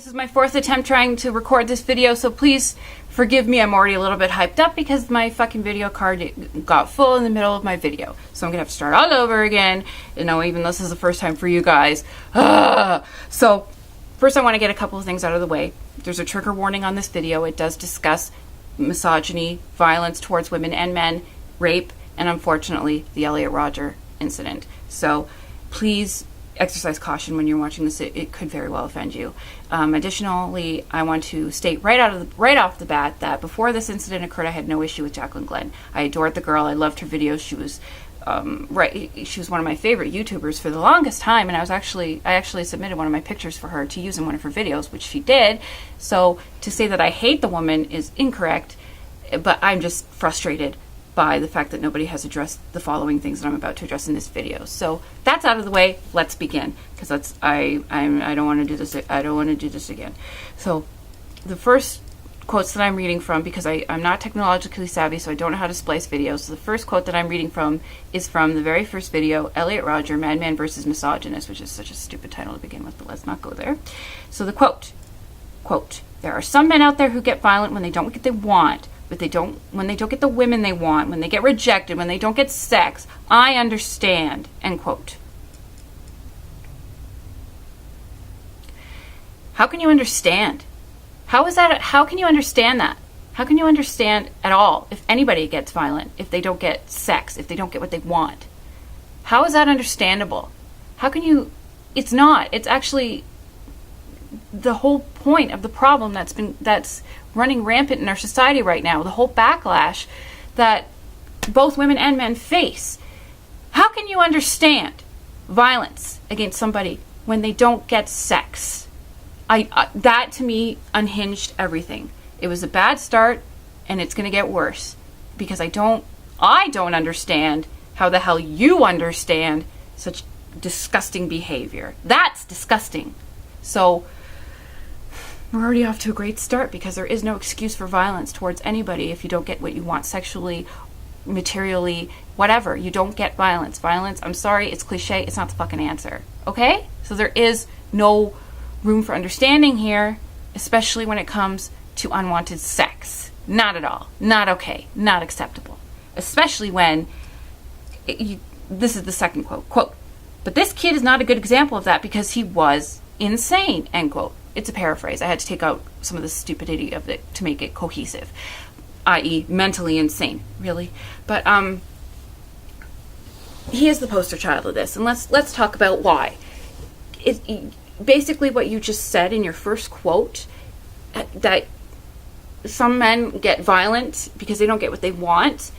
This is my fourth attempt trying to record this video, so please forgive me. I'm already a little bit hyped up because my fucking video card got full in the middle of my video. So I'm gonna have to start all over again. You know, even though this is the first time for you guys. So first I want to get a couple of things out of the way. There's a trigger warning on this video. It does discuss misogyny, violence towards women and men, rape, and unfortunately the Eliot Rodger incident. So please exercise caution when you're watching this. It could very well offend you. Additionally, I want to state right off the bat that before this incident occurred, I had no issue with JaclynGlenn. I adored the girl. I loved her videos. She was she was one of my favorite YouTubers for the longest time, and I actually submitted one of my pictures for her to use in one of her videos, which she did. So to say that I hate the woman is incorrect, but I'm just frustrated by the fact that nobody has addressed the following things that I'm about to address in this video. So that's out of the way. Let's begin, because I don't want to do this. I don't want to do this again. So the first quotes that I'm reading from, because I'm not technologically savvy, so I don't know how to splice videos. So the first quote that I'm reading from is from the very first video, Eliot Rodger, Madman versus Misogynist, which is such a stupid title to begin with, but let's not go there. So the quote, "There are some men out there who get violent when they don't get what they want, when they don't get the women they want, when they get rejected, when they don't get sex. I understand," end quote. How can you understand? How can you understand that? How can you understand at all if anybody gets violent, if they don't get sex, if they don't get what they want? How is that understandable? How can you? It's not. It's actually the whole point of the problem that's running rampant in our society right now, the whole backlash that both women and men face. How can you understand violence against somebody when they don't get sex? That to me unhinged everything. It was a bad start, and it's going to get worse, because I don't understand how the hell you understand such disgusting behavior. That's disgusting. So we're already off to a great start, because there is no excuse for violence towards anybody if you don't get what you want sexually, materially, whatever. You don't get violence. Violence, I'm sorry, it's cliche, it's not the fucking answer. Okay? So there is no room for understanding here, especially when it comes to unwanted sex. Not at all. Not okay. Not acceptable. Especially when, this is the second quote, "But this kid is not a good example of that because he was insane," end quote. It's a paraphrase. I had to take out some of the stupidity of it to make it cohesive, i.e. mentally insane, really. But he is the poster child of this, and let's talk about why. Basically what you just said in your first quote, that some men get violent because they don't get what they want.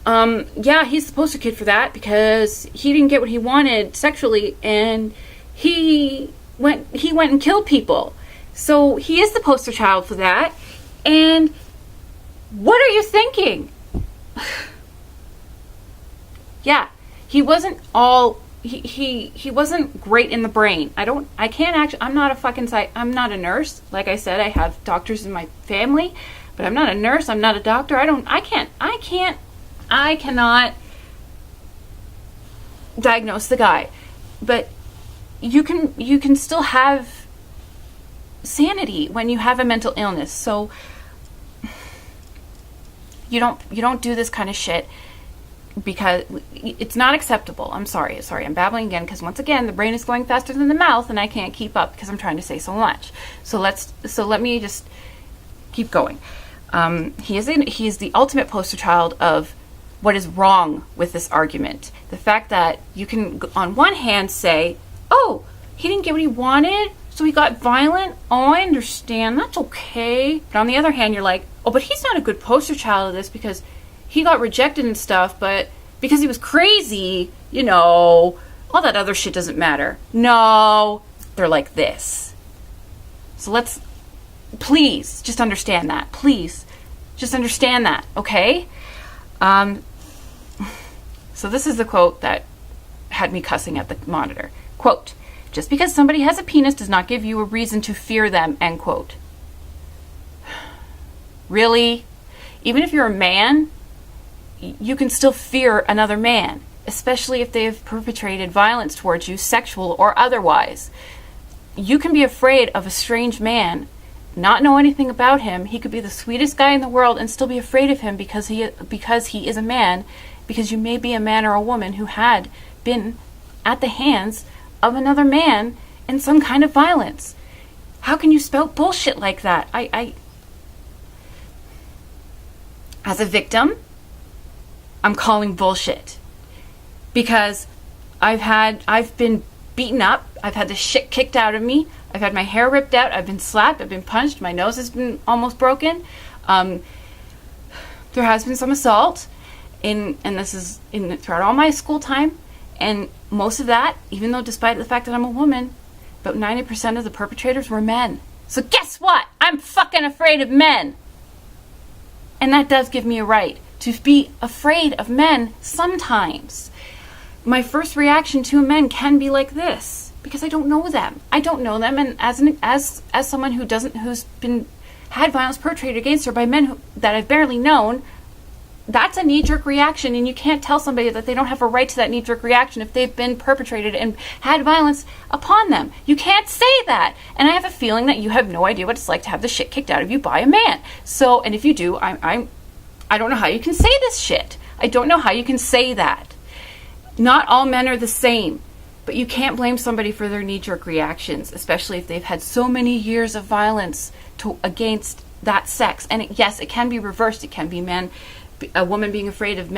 Yeah, he's the poster kid for that, because he didn't get what he wanted sexually, and he went and killed people. So he is the poster child for that. And what are you thinking? Yeah, he wasn't all he wasn't great in the brain. I'm not a nurse. Like I said, I have doctors in my family, but I'm not a nurse. I'm not a doctor. I cannot diagnose the guy. But you can still have sanity when you have a mental illness. So you don't do this kind of shit, because it's not acceptable. I'm sorry, I'm babbling again, because once again the brain is going faster than the mouth, and I can't keep up because I'm trying to say so much. So let me just keep going. He is the ultimate poster child of what is wrong with this argument. The fact that you can, on one hand, say, "Oh, he didn't get what he wanted, so he got violent. Oh, I understand. That's okay." But on the other hand, you're like, "Oh, but he's not a good poster child of this because he got rejected and stuff, but because he was crazy, all that other shit doesn't matter." No, they're like this. So please, just understand that. Please, just understand that, okay? So this is the quote that had me cussing at the monitor. Quote, "Just because somebody has a penis does not give you a reason to fear them," end quote. Really? Even if you're a man, you can still fear another man, especially if they have perpetrated violence towards you, sexual or otherwise. you can be afraid of a strange man, not know anything about him. He could be the sweetest guy in the world and still be afraid of him because he is a man, because you may be a man or a woman who had been at the hands of another man in some kind of violence. How can you spout bullshit like that? As a victim, I'm calling bullshit, because I've been beaten up, I've had the shit kicked out of me, I've had my hair ripped out, I've been slapped, I've been punched, my nose has been almost broken. There has been some assault, and this is throughout all my school time, and most of that, even though despite the fact that I'm a woman, about 90% of the perpetrators were men. So guess what? I'm fucking afraid of men. And that does give me a right to be afraid of men sometimes. My first reaction to men can be like this, because I don't know them. I don't know them, and as someone who's had violence perpetrated against her by men that I've barely known, that's a knee-jerk reaction, and you can't tell somebody that they don't have a right to that knee-jerk reaction if they've been perpetrated and had violence upon them. You can't say that. And I have a feeling that you have no idea what it's like to have the shit kicked out of you by a man. So, and if you do, I don't know how you can say this shit. I don't know how you can say that. Not all men are the same, but you can't blame somebody for their knee-jerk reactions, especially if they've had so many years of violence against that sex. And yes, it can be reversed. It can be a woman being afraid of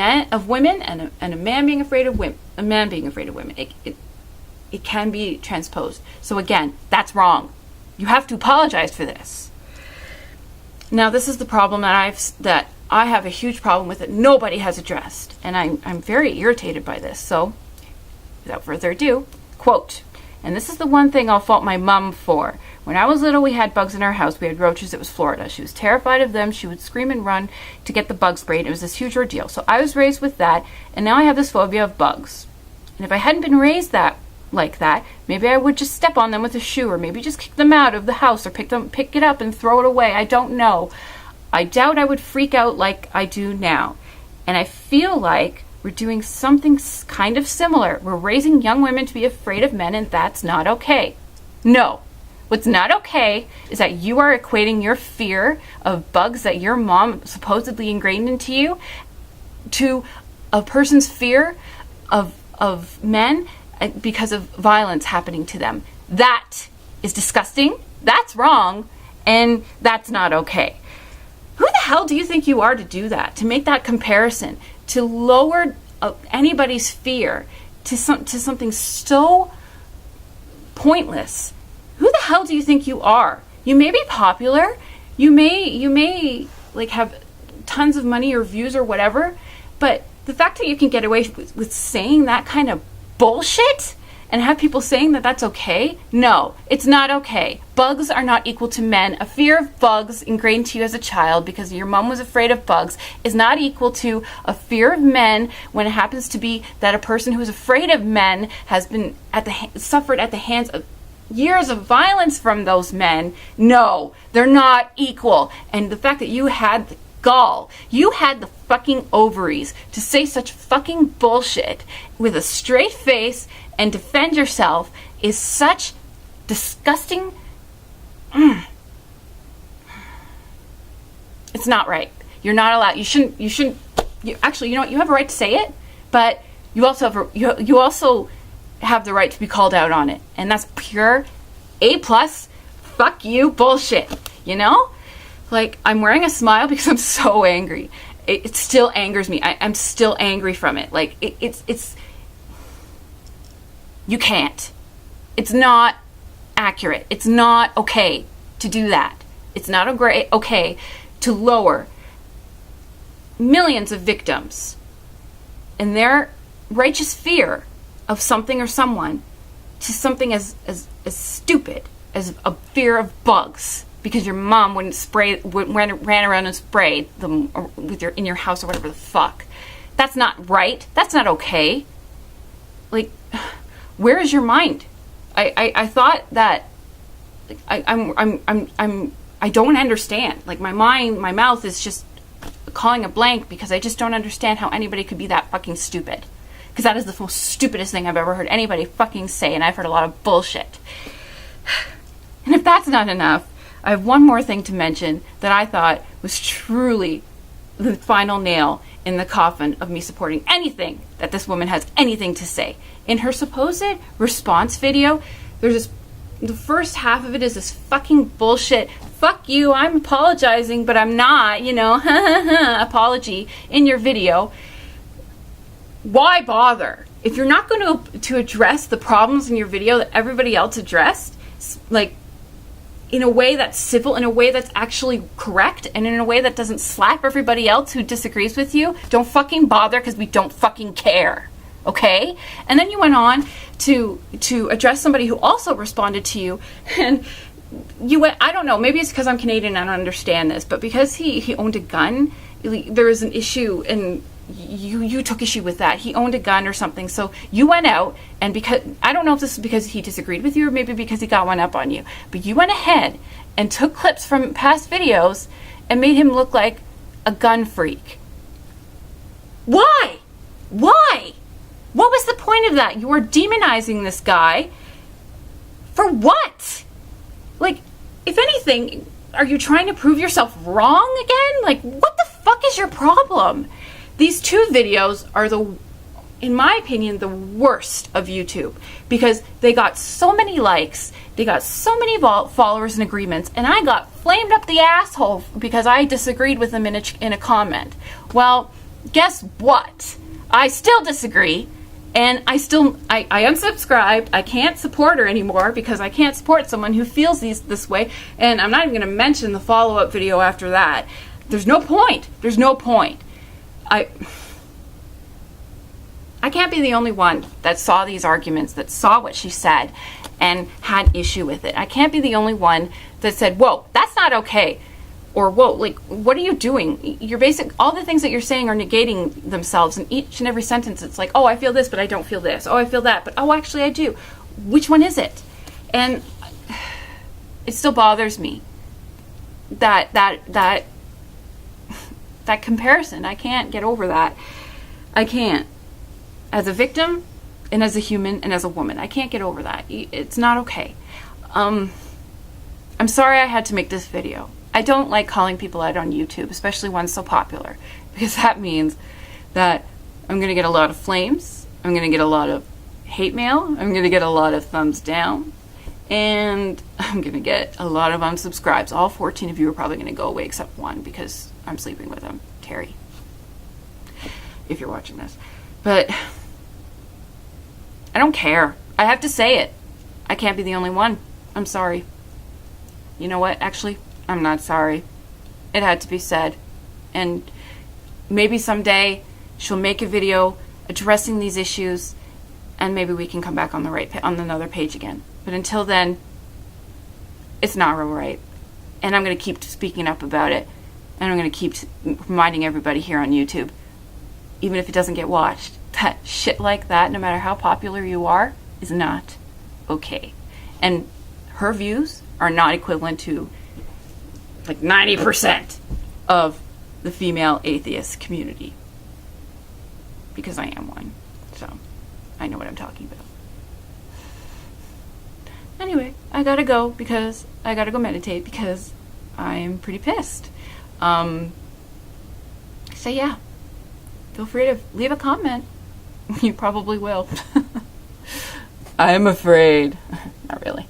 women, and a man being afraid of women. A man being afraid of women. It can be transposed. So again, that's wrong. You have to apologize for this. Now, this is the problem that I have a huge problem with that nobody has addressed, and I'm very irritated by this. So, without further ado, quote, and this is the one thing I'll fault my mom for. When I was little, we had bugs in our house. We had roaches. It was Florida. She was terrified of them. She would scream and run to get the bug sprayed. It was this huge ordeal. So I was raised with that, and now I have this phobia of bugs. And if I hadn't been raised like that, maybe I would just step on them with a shoe, or maybe just kick them out of the house, or pick it up and throw it away. I don't know. I doubt I would freak out like I do now. And I feel like we're doing something kind of similar. We're raising young women to be afraid of men, and that's not okay. No. What's not okay is that you are equating your fear of bugs that your mom supposedly ingrained into you to a person's fear of men because of violence happening to them. That is disgusting. That's wrong. And that's not okay. Who the hell do you think you are to do that? To make that comparison? To lower anybody's fear to something so pointless? Who the hell do you think you are? You may be popular. You may like have tons of money or views or whatever, but the fact that you can get away with saying that kind of bullshit and have people saying that that's okay, no, it's not okay. Bugs are not equal to men. A fear of bugs ingrained to you as a child because your mom was afraid of bugs is not equal to a fear of men when it happens to be that a person who is afraid of men has been suffered at the hands of years of violence from those men. No, they're not equal. And the fact that you had the gall, you had the fucking ovaries to say such fucking bullshit with a straight face and defend yourself is such disgusting. It's not right. You're not allowed. You shouldn't. Actually, you know what? You have a right to say it, but you also have the right to be called out on it, and that's pure A+, fuck you bullshit. You know, like I'm wearing a smile because I'm so angry. It still angers me. I'm still angry from it. Like it's you can't. It's not accurate. It's not okay to do that. It's not okay to lower millions of victims and their righteous fear of something or someone to something as stupid as a fear of bugs because your mom ran around and sprayed them in your house or whatever the fuck. That's not right. That's not okay. Like, where is your mind? I thought that I don't understand. Like my mouth is just calling a blank because I just don't understand how anybody could be that fucking stupid. Because that is the most stupidest thing I've ever heard anybody fucking say, and I've heard a lot of bullshit. And if that's not enough, I have one more thing to mention that I thought was truly the final nail in the coffin of me supporting anything that this woman has anything to say. In her supposed response video, there's the first half of it is this fucking bullshit. Fuck you, I'm apologizing, but I'm not, apology in your video. Why bother? If you're not going to address the problems in your video that everybody else addressed, like in a way that's civil, in a way that's actually correct, and in a way that doesn't slap everybody else who disagrees with you, don't fucking bother, because we don't fucking care. Okay? And then you went on to address somebody who also responded to you, and you went, I don't know, maybe it's because I'm Canadian and I don't understand this, but because he owned a gun, there was an issue, and you took issue with that. He owned a gun or something, so you went out, and because, I don't know if this is because he disagreed with you or maybe because he got one up on you, but you went ahead and took clips from past videos and made him look like a gun freak. Why? Why? What was the point of that? You were demonizing this guy for what? Like, if anything, are you trying to prove yourself wrong again? Like, what the fuck is your problem? These two videos are in my opinion, the worst of YouTube, because they got so many likes, they got so many followers and agreements, and I got flamed up the asshole because I disagreed with them in a comment. Well, guess what? I still disagree, and I unsubscribed. I can't support her anymore because I can't support someone who feels this way, and I'm not even going to mention the follow-up video after that. There's no point. There's no point. I can't be the only one that saw these arguments, that saw what she said and had issue with it. I can't be the only one that said, whoa, that's not okay. Or, whoa, like, what are you doing? All the things that you're saying are negating themselves in each and every sentence. It's like, oh, I feel this, but I don't feel this. Oh, I feel that, but oh, actually I do. Which one is it? And it still bothers me that comparison. I can't get over that. I can't. As a victim, and as a human, and as a woman, I can't get over that. It's not okay. I'm sorry I had to make this video. I don't like calling people out on YouTube, especially ones so popular, because that means that I'm going to get a lot of flames, I'm going to get a lot of hate mail, I'm going to get a lot of thumbs down, and I'm going to get a lot of unsubscribes. All 14 of you are probably going to go away except one, because I'm sleeping with him, Terry, if you're watching this. But I don't care. I have to say it. I can't be the only one. I'm sorry. You know what? Actually, I'm not sorry. It had to be said. And maybe someday she'll make a video addressing these issues, and maybe we can come back on another page again. But until then, it's not real right. And I'm going to keep speaking up about it. And I'm going to keep reminding everybody here on YouTube, even if it doesn't get watched, that shit like that, no matter how popular you are, is not okay. And her views are not equivalent to like 90% of the female atheist community. Because I am one. So I know what I'm talking about. Anyway, I gotta go because I gotta go meditate because I'm pretty pissed. So yeah. Feel free to leave a comment. You probably will. I'm afraid. Not really.